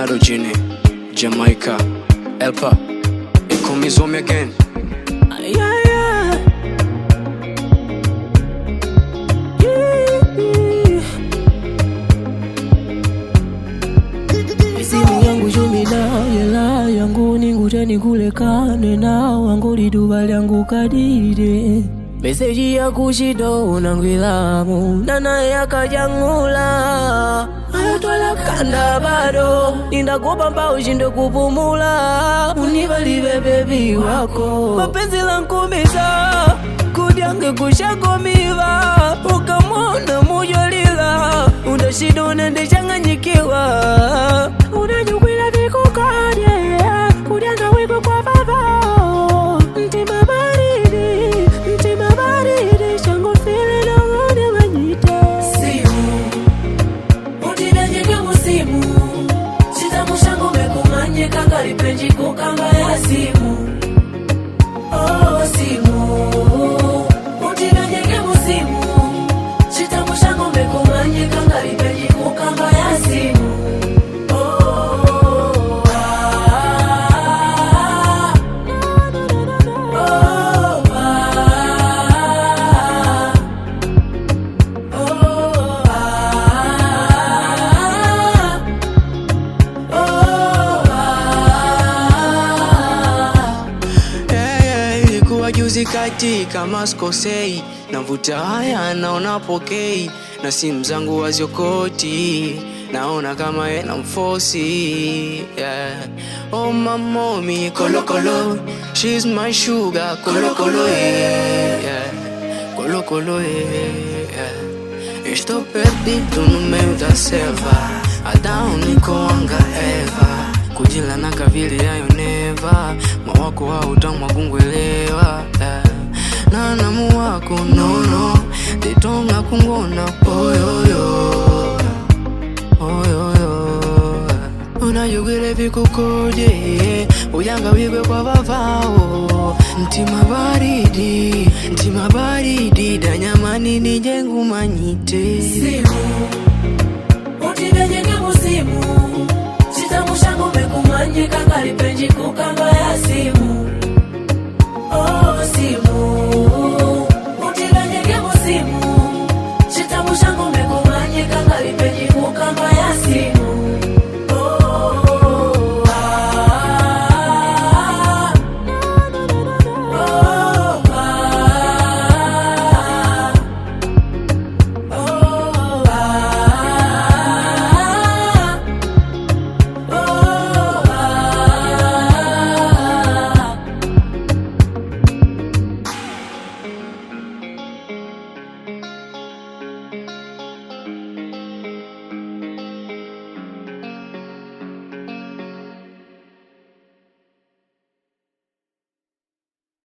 Leonardo Gini, Jamaica, Elpa, it call me Zombie again. Yeah. Simu yangu jumida yela yangu ninguteni kulekane na wangu liduba lyangu kadide meseji ya kushido nangwilamu nana yakajangula ayatwala kanda bado nindakupa mpa ushinde kupumula unibalibe bebi wako mapenzi lankumisa kudyange kushakomiva ukamona mujolila undashida unendechanganyikiwa unanyukwila vikukadye kudyanga wipo kwa baba mtima baridi shango fili na ngone wanyite simu utidanyeke musimu chitamu shango mekumanye kakalipenji kukamba ya simu oh simu utidanyeke musimu chitamu shango mekumanye kakalipenji kukamba ya simu Juzi kati kama skosei navuta haya naona pokei na simu zangu waziokoti naona kama ena mfosi yeah. Oh my mommy kolo kolo she's my sugar kolo kolo yeah. Kolo kolo yeah. Estou perdido no meio da selva Adão nikoanga Eva kujila na kavili yayo neva mawako wa utamu wakungwelewa yeah. Na namu wako no Ditonga kungona oyoyo unayugile vikukoje ujanga wigwe kwa vavao Ntima baridi danyamani nijengu manyite simu utidanyeke musimu chitamu shango mekumanye kakalipenji kukamba ya simu